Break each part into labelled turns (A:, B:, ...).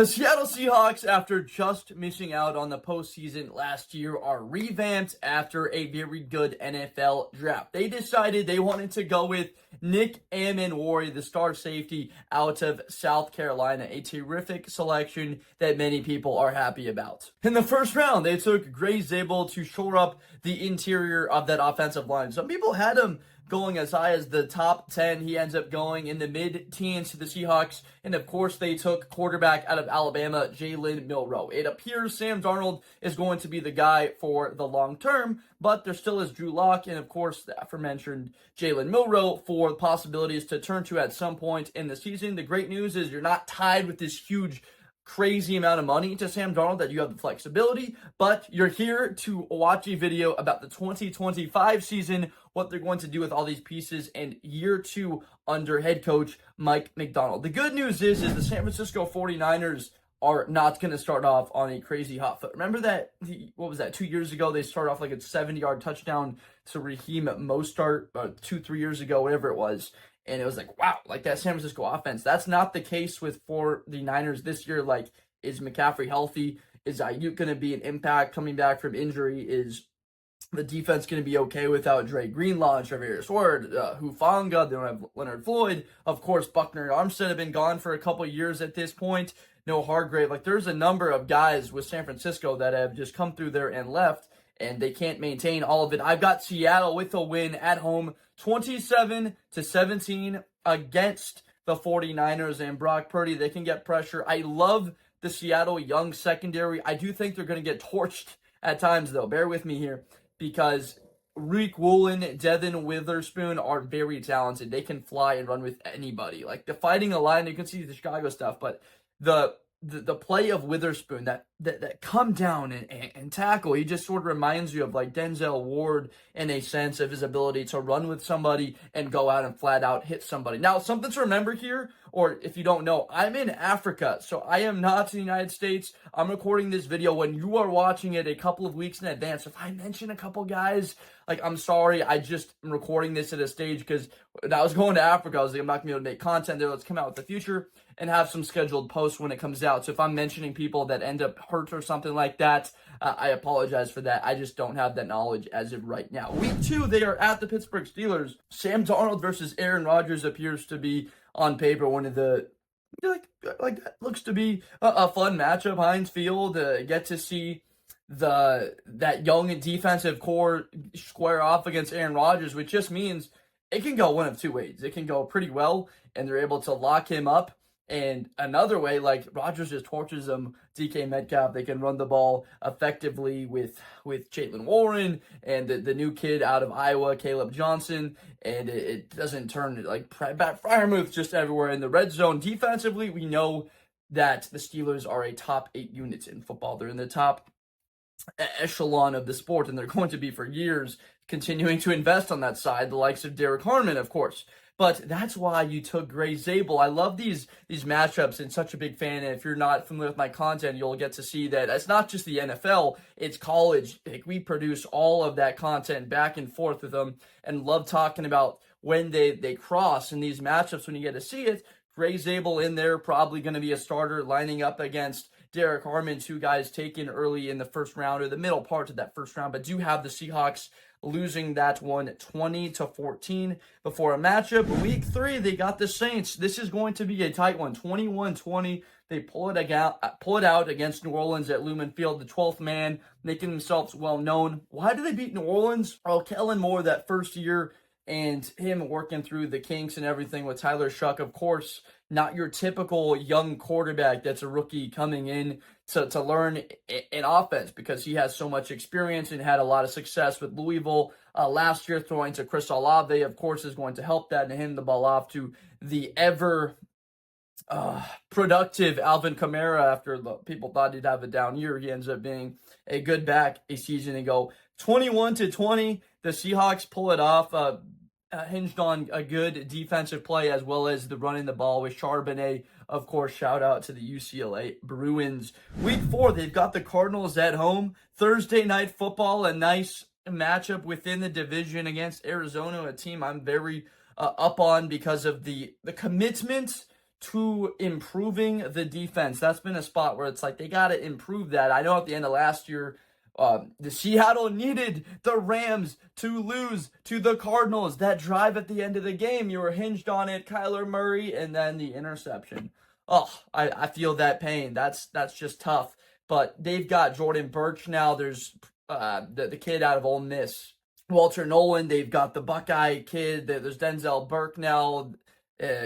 A: The Seattle Seahawks, after just missing out on the postseason last year, are revamped after a very good NFL draft. They decided they wanted to go with Nick Ammanwori, the star safety out of South Carolina, a terrific selection that many people are happy about. In the first round, they took Gray Zabel to shore up the interior of that offensive line. Some people had him going as high as the top 10. He ends up going in the mid-teens to the Seahawks. And of course, they took quarterback out of Alabama, Jalen Milroe. It appears Sam Darnold is going to be the guy for the long term, but there still is Drew Lock and of course the aforementioned Jalen Milroe for possibilities to turn to at some point in the season. The great news is you're not tied with this huge crazy amount of money to Sam Darnold, that you have the flexibility, but you're here to watch a video about the 2025 season, what they're going to do with all these pieces, and year 2 under head coach Mike Macdonald. The good news is the San Francisco 49ers are not going to start off on a crazy hot foot. Remember that, 2 years ago, they started off like a 70-yard touchdown to Raheem Mostert, 2-3 years ago, whatever it was. And it was like, wow, like that San Francisco offense. That's not the case for the Niners this year. Like, is McCaffrey healthy? Is Ayuk going to be an impact coming back from injury? Is the defense going to be okay without Dre Greenlaw and Travis Ward, Hufanga? They don't have Leonard Floyd. Of course, Buckner and Armstead have been gone for a couple of years at this point. No Hargrave. Like, there's a number of guys with San Francisco that have just come through there and left, and they can't maintain all of it. I've got Seattle with a win at home, 27-17 against the 49ers and Brock Purdy. They can get pressure. I love the Seattle young secondary. I do think they're going to get torched at times, though. Bear with me here, because Reek Woolen, Devin Witherspoon are very talented. They can fly and run with anybody. Like, the fighting a line, you can see the Chicago stuff, but the play of Witherspoon, that come down and tackle, he just sort of reminds you of like Denzel Ward in a sense of his ability to run with somebody and go out and flat out hit somebody. Now, something to remember here, or if you don't know, I'm in Africa, so I am not in the United States. I'm recording this video when you are watching it a couple of weeks in advance. If I mention a couple guys, like, I'm sorry, I just am recording this at a stage because when I was going to Africa, I was like, I'm not going to be able to make content there. Let's come out with the future and have some scheduled posts when it comes out. So if I'm mentioning people that end up hurt or something like that, I apologize for that. I just don't have that knowledge as of right now. Week 2, they are at the Pittsburgh Steelers. Sam Darnold versus Aaron Rodgers appears to be, on paper, one of the, like that looks to be a fun matchup. Heinz Field, get to see that young defensive core square off against Aaron Rodgers, which just means it can go one of two ways. It can go pretty well, and they're able to lock him up. And another way, like, Rodgers just torches them, DK Metcalf. They can run the ball effectively with Jaylen Warren and the new kid out of Iowa, Caleb Johnson. And it doesn't turn like Freiermuth just everywhere in the red zone. Defensively, we know that the Steelers are a top 8 unit in football. They're in the top echelon of the sport, and they're going to be for years, continuing to invest on that side, the likes of Derek Harmon, of course. But that's why you took Gray Zabel. I love these matchups, and such a big fan. And if you're not familiar with my content, you'll get to see that it's not just the NFL, it's college. Like, we produce all of that content back and forth with them, and love talking about when they cross in these matchups when you get to see it. Gray Zabel in there, probably going to be a starter, lining up against Derek Harmon, 2 guys taken early in the first round or the middle part of that first round, but do have the Seahawks losing that one 20-14 before a matchup. Week 3, they got the Saints. This is going to be a tight one, 21-20. They pull it out against New Orleans at Lumen Field, the 12th man, making themselves well known. Why do they beat New Orleans? Well, Kellen Moore, that first year, and him working through the kinks and everything with Tyler Shuck, of course, not your typical young quarterback that's a rookie coming in to learn an offense, because he has so much experience and had a lot of success with Louisville last year. Throwing to Chris Olave, of course, is going to help that, and hand the ball off to the ever productive Alvin Kamara. After people thought he'd have a down year, he ends up being a good back a season ago. 21-20, the Seahawks pull it off, hinged on a good defensive play as well as the running the ball with Charbonnet. Of course, shout out to the UCLA Bruins. Week 4, they've got the Cardinals at home. Thursday night football, a nice matchup within the division against Arizona, a team I'm very up on because of the commitment to improving the defense. That's been a spot where it's like they got to improve that. I know at the end of last year, the Seattle needed the Rams to lose to the Cardinals. That drive at the end of the game, you were hinged on it. Kyler Murray and then the interception. Oh, I feel that pain. That's just tough. But they've got Jordan Birch now. There's the kid out of Ole Miss, Walter Nolan. They've got the Buckeye kid. There's Denzel Burke now.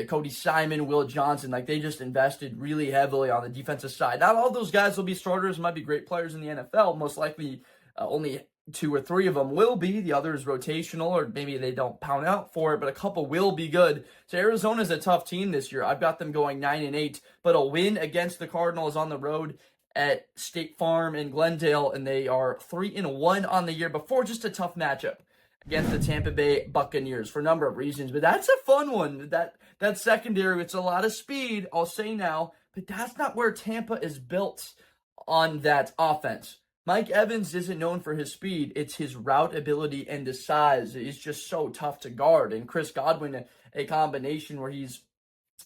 A: Cody Simon, Will Johnson, like they just invested really heavily on the defensive side. Not all those guys will be starters, might be great players in the NFL. Most likely only 2 or 3 of them will be. The others rotational, or maybe they don't pound out for it, but a couple will be good. So Arizona's a tough team this year. I've got them going 9-8, but a win against the Cardinals on the road at State Farm in Glendale, and they are 3-1 on the year before. Just a tough matchup against the Tampa Bay Buccaneers for a number of reasons, but that's a fun one. That secondary, it's a lot of speed, I'll say now, but that's not where Tampa is built on that offense. Mike Evans isn't known for his speed. It's his route ability and the size. It's just so tough to guard. And Chris Godwin, a combination where he's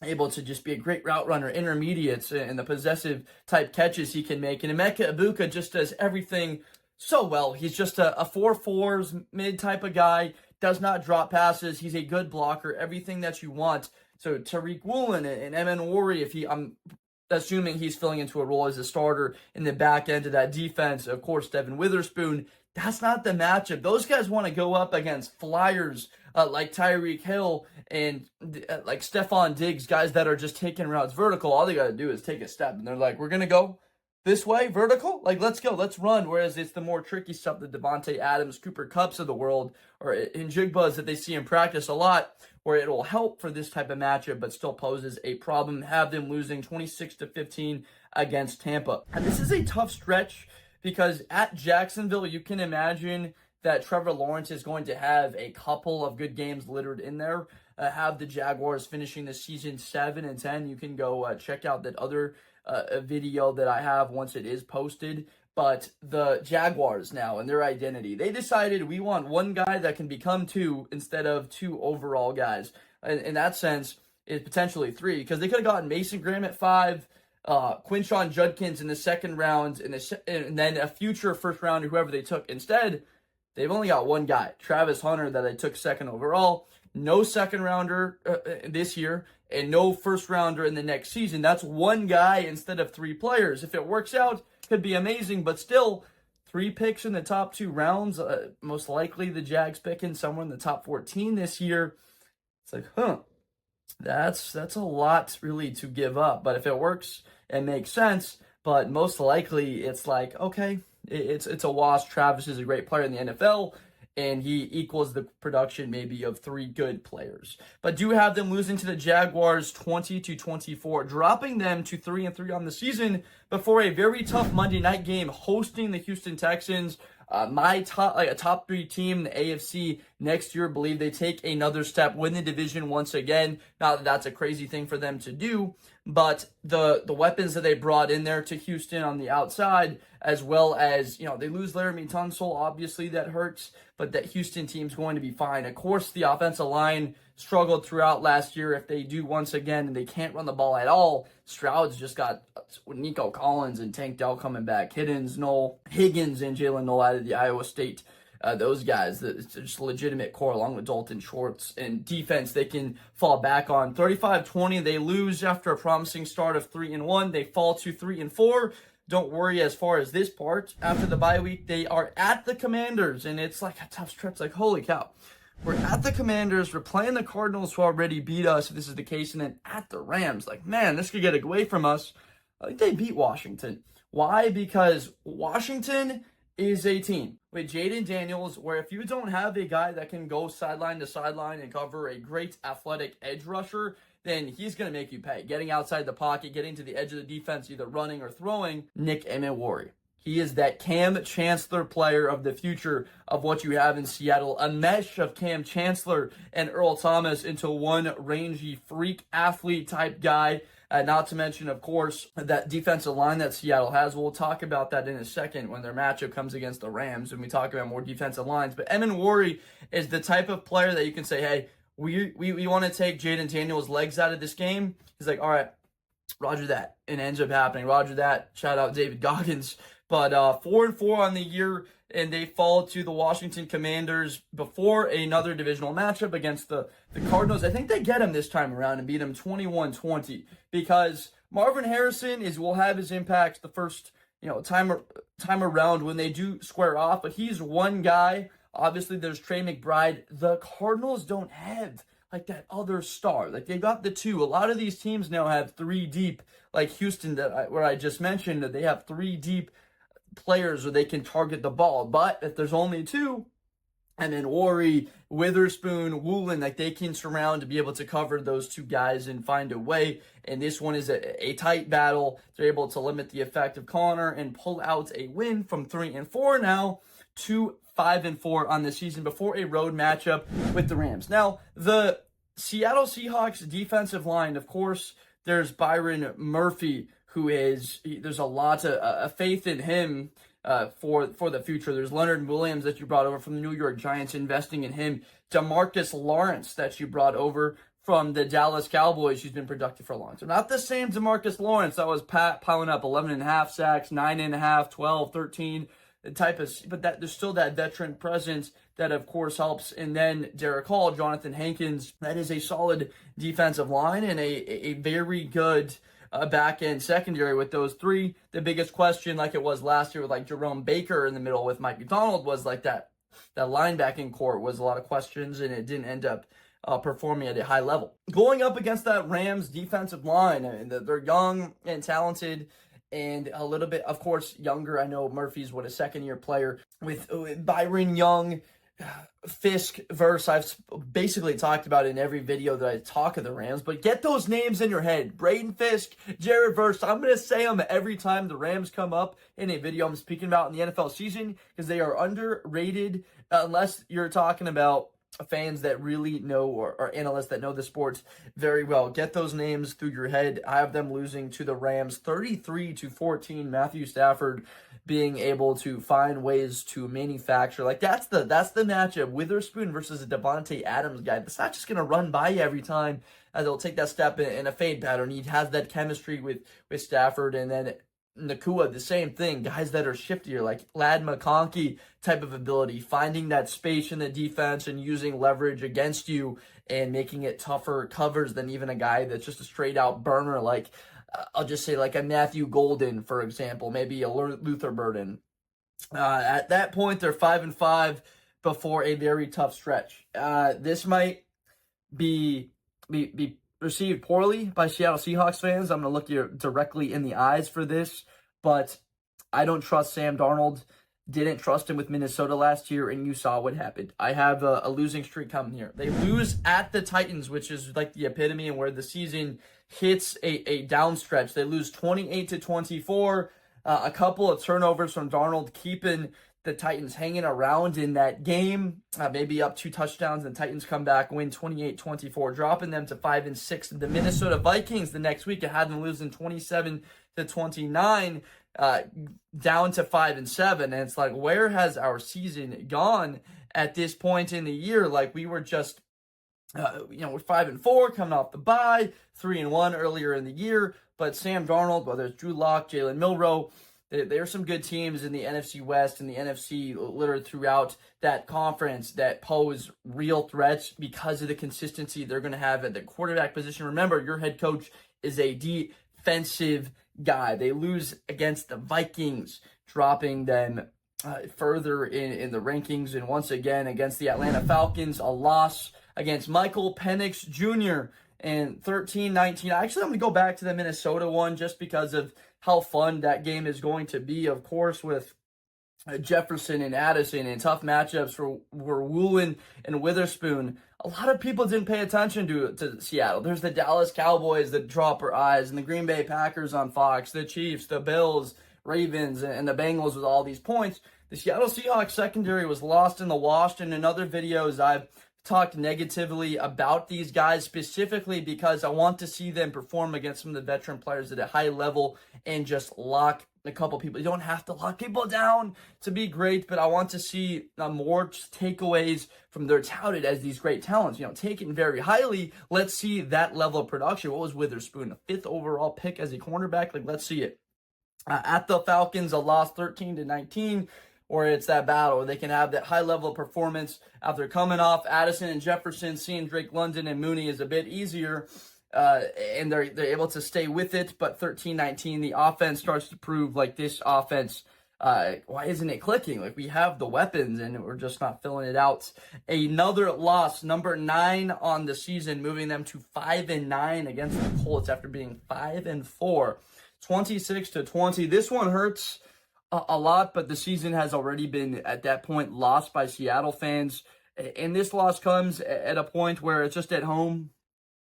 A: able to just be a great route runner, intermediates, and the possessive type catches he can make. And Emeka Ibuka just does everything so well. He's just a 4-4s mid type of guy, does not drop passes. He's a good blocker, everything that you want. So Tariq Woolen and Emin Wari, I'm assuming he's filling into a role as a starter in the back end of that defense. Of course, Devin Witherspoon, that's not the matchup. Those guys want to go up against flyers like Tyreek Hill and like Stephon Diggs, guys that are just taking routes vertical. All they got to do is take a step, and they're like, we're going to go this way, vertical? Like, let's go, let's run. Whereas it's the more tricky stuff, the Devontae Adams, Cooper Kupps of the world, or in Jigbas that they see in practice a lot, where it will help for this type of matchup, but still poses a problem. Have them losing 26-15 against Tampa. And this is a tough stretch because at Jacksonville, you can imagine that Trevor Lawrence is going to have a couple of good games littered in there. Have the Jaguars finishing the season 7-10. You can go check out that other video that I have once it is posted. But the Jaguars now and their identity, they decided we want one guy that can become 2 instead of 2 overall guys. In that sense, it's potentially 3 because they could have gotten Mason Graham at 5, Quinshon Judkins in the second round, and then a future first rounder, whoever they took. Instead, they've only got one guy, Travis Hunter, that they took 2nd overall. No second rounder this year and no first rounder in the next season. That's one guy instead of 3 players. If it works out, could be amazing, but still 3 picks in the top 2 rounds. Most likely the Jags picking somewhere in the top 14 this year. It's like, that's a lot really to give up. But if it works, it makes sense. But most likely it's like, okay, it's a wash. Travis is a great player in the NFL, and he equals the production maybe of 3 good players. But do have them losing to the Jaguars 20-24, dropping them to 3-3 on the season before a very tough Monday night game hosting the Houston Texans. A top 3 team in the AFC next year. Believe they take another step, win the division once again. Not that that's a crazy thing for them to do, but the weapons that they brought in there to Houston on the outside, as well as, they lose Laramie Tunsil, obviously that hurts, but that Houston team's going to be fine. Of course, the offensive line struggled throughout last year. If they do once again and they can't run the ball at all, Stroud's just got Nico Collins and Tank Dell coming back, Higgins and Jalen Noel out of the Iowa State. Those guys, it's just a legitimate core along with Dalton Schwartz. And defense, they can fall back on. 35-20, they lose after a promising start of 3-1. They fall to 3-4. Don't worry as far as this part. After the bye week, they are at the Commanders, and it's like a tough stretch. Like, holy cow. We're at the Commanders. We're playing the Cardinals, who already beat us, if this is the case, and then at the Rams. Like, man, this could get away from us. I think they beat Washington. Why? Because Washington is a team with Jaden Daniels, where if you don't have a guy that can go sideline to sideline and cover a great athletic edge rusher, then he's going to make you pay. Getting outside the pocket, getting to the edge of the defense, either running or throwing, Nick Emmanwori. He is that Cam Chancellor player of the future of what you have in Seattle. A mesh of Cam Chancellor and Earl Thomas into one rangy freak athlete type guy. Not to mention, of course, that defensive line that Seattle has. We'll talk about that in a second when their matchup comes against the Rams and we talk about more defensive lines. But Emmanwori is the type of player that you can say, hey, we want to take Jaden Daniels' legs out of this game. He's like, all right, roger that. And it ends up happening. Roger that. Shout out David Goggins. But 4-4 on the year, and they fall to the Washington Commanders before another divisional matchup against the Cardinals. I think they get him this time around and beat him 21-20 because Marvin Harrison will have his impact the first time around when they do square off, but he's one guy. Obviously, there's Trey McBride. The Cardinals don't have like that other star. Like, they got the two. A lot of these teams now have three deep, like Houston, where I just mentioned, that they have three deep players where they can target the ball. But if there's only two, and then Worry, Witherspoon, Woolen, like they can surround to be able to cover those two guys and find a way. And this one is a tight battle. They're able to limit the effect of Connor and pull out a win from 3-4 now to 5-4 on the season before a road matchup with the Rams. Now, the Seattle Seahawks defensive line, of course, there's Byron Murphy, there's a lot of faith in him for the future. There's Leonard Williams that you brought over from the New York Giants, investing in him. DeMarcus Lawrence that you brought over from the Dallas Cowboys, who's been productive for a long time. Not the same DeMarcus Lawrence that was piling up 11.5 sacks, 9.5, 12, 13, but that there's still that veteran presence that of course helps. And then Derek Hall, Jonathan Hankins, that is a solid defensive line and a very good back end secondary with those three. The biggest question, like it was last year with like Jerome Baker in the middle with Mike McDonald, was like that linebacking core was a lot of questions, and it didn't end up performing at a high level. Going up against that Rams defensive line, and they're young and talented and a little bit, of course, younger. I know Murphy's a second-year player with Byron Young, Fisk verse. I've basically talked about it in every video that I talk of the Rams, but get those names in your head. Braden Fisk, Jared Verse. I'm going to say them every time the Rams come up in a video I'm speaking about in the NFL season, because they are underrated unless you're talking about fans that really know or analysts that know the sports very well. Get those names through your head. I have them losing to the Rams 33-14. Matthew Stafford being able to find ways to manufacture. Like, that's the matchup. Witherspoon versus a Devontae Adams guy. That's not just going to run by you every time as they'll take that step in a fade pattern. He has that chemistry with Stafford, and then Nakua, the same thing. Guys that are shiftier, like Lad McConkey type of ability, finding that space in the defense and using leverage against you and making it tougher covers than even a guy that's just a straight out burner. Like, I'll just say like a Matthew Golden, for example, maybe a Luther Burden. At that point, they're 5-5 before a very tough stretch. This might be received poorly by Seattle Seahawks fans. I'm going to look you directly in the eyes for this, but I don't trust Sam Darnold. Didn't trust him with Minnesota last year, and you saw what happened. I have a losing streak coming here. They lose at the Titans, which is like the epitome and where the season hits a down stretch. They lose 28-24. A couple of turnovers from Darnold keeping the Titans hanging around in that game, maybe up 2 touchdowns, and Titans come back, win 28-24, dropping them to 5-6. The Minnesota Vikings the next week, it had them losing 27-29, down to 5-7. And it's like, where has our season gone at this point in the year? Like, we were just, we're 5-4 coming off the bye, 3-1 earlier in the year. But Sam Darnold, whether it's Drew Lock, Jalen Milroe, there are some good teams in the NFC West and the NFC littered throughout that conference that pose real threats because of the consistency they're going to have at the quarterback position. Remember, your head coach is a defensive guy. They lose against the Vikings, dropping them further in the rankings. And once again, against the Atlanta Falcons, a loss against Michael Penix Jr. and 13-19. Actually, I'm going to go back to the Minnesota one just because of how fun that game is going to be, of course, with Jefferson and Addison and tough matchups for Woolen and Witherspoon. A lot of people didn't pay attention to Seattle. There's the Dallas Cowboys that drop our eyes, and the Green Bay Packers on Fox, the Chiefs, the Bills, Ravens, and the Bengals with all these points. The Seattle Seahawks secondary was lost in the wash. And in other videos, I've talk negatively about these guys specifically because I want to see them perform against some of the veteran players at a high level and just lock a couple people. You don't have to lock people down to be great, but I want to see more takeaways from their touted as these great talents, taken very highly. Let's see that level of production. What was Witherspoon, a 5th overall pick as a cornerback? Let's see it. At the Falcons, a loss 13-19. Or it's that battle where they can have that high level of performance after coming off Addison and Jefferson. Seeing Drake London and Mooney is a bit easier, and they're able to stay with it. But 13-19, the offense starts to prove like this offense. Why isn't it clicking? Like, we have the weapons and we're just not filling it out. Another loss, number 9 on the season, moving them to 5-9 against the Colts after being 5-4, 26-20. This one hurts a lot, but the season has already been, at that point, lost by Seattle fans. And this loss comes at a point where it's just at home,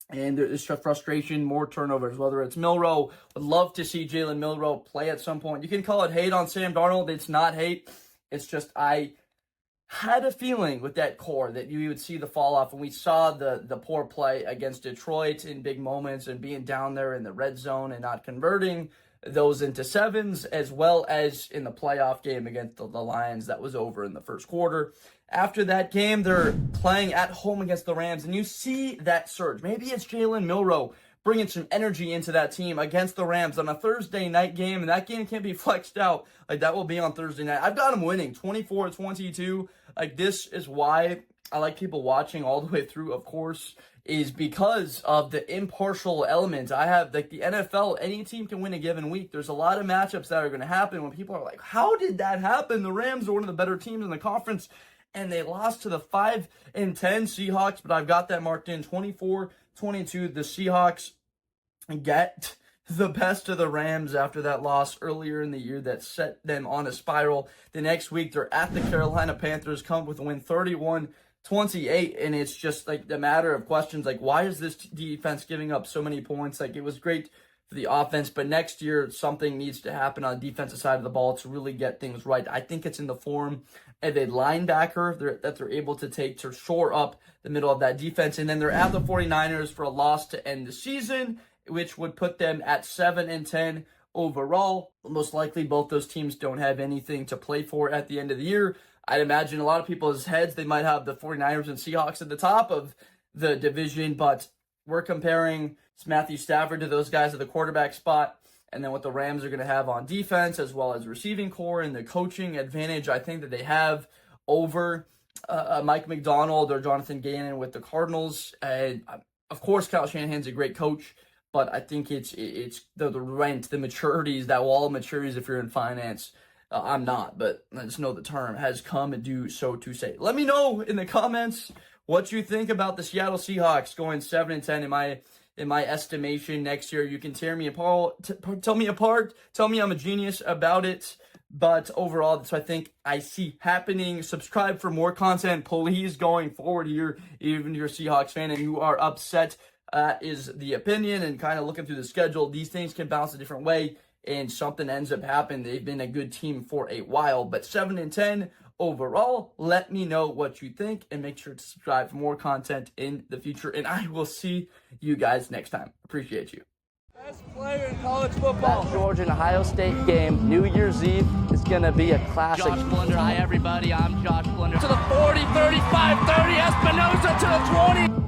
A: and there's frustration, more turnovers, whether it's Milroe. Would love to see Jalen Milroe play at some point. You can call it hate on Sam Darnold. It's not hate. It's just I had a feeling with that core that you would see the fall off, and we saw the poor play against Detroit in big moments and being down there in the red zone and not converting those into 7s, as well as in the playoff game against the Lions that was over in the first quarter. After that game, they're playing at home against the Rams, and you see that surge. Maybe it's Jalen Milroe bringing some energy into that team against the Rams on a Thursday night game, and that game can't be flexed out. That will be on Thursday night. I've got them winning 24-22. This is why I like people watching all the way through, of course, is because of the impartial element. I have, the NFL, any team can win a given week. There's a lot of matchups that are going to happen when people are like, how did that happen? The Rams are one of the better teams in the conference, and they lost to the 5-10 Seahawks, but I've got that marked in 24-22. The Seahawks get the best of the Rams after that loss earlier in the year that set them on a spiral. The next week, they're at the Carolina Panthers, come with a win 31-28, and it's just the matter of questions why is this defense giving up so many points? It was great for the offense, but next year something needs to happen on the defensive side of the ball to really get things right. I think it's in the form of a linebacker that they're able to take to shore up the middle of that defense, and then they're at the 49ers for a loss to end the season, which would put them at 7-10 overall. Most likely both those teams don't have anything to play for at the end of the year. I'd imagine a lot of people's heads, they might have the 49ers and Seahawks at the top of the division, but we're comparing Matthew Stafford to those guys at the quarterback spot, and then what the Rams are going to have on defense, as well as receiving core and the coaching advantage I think that they have over Mike McDonald or Jonathan Gannon with the Cardinals. And of course, Kyle Shanahan's a great coach, but I think it's the rent, the maturities, that wall of maturities if you're in finance. I'm not, but I just know the term has come and do so to say. Let me know in the comments what you think about the Seattle Seahawks going 7-10 in my estimation next year. You can tear me apart, tell me I'm a genius about it, but overall, that's what I think I see happening. Subscribe for more content, please, going forward here, even if you're a Seahawks fan and you are upset. Is the opinion, and kind of looking through the schedule, these things can bounce a different way, and something ends up happening. They've been a good team for a while, but 7-10 overall. Let me know what you think, and make sure to subscribe for more content in the future, and I will see you guys next time. Appreciate you.
B: Best player in college football.
A: That Georgia and Ohio State game, New Year's Eve, is going to be a classic.
C: Josh Blunder, hi everybody, I'm Josh Blunder.
B: To the 40, 35, 30, Espinosa to the 20.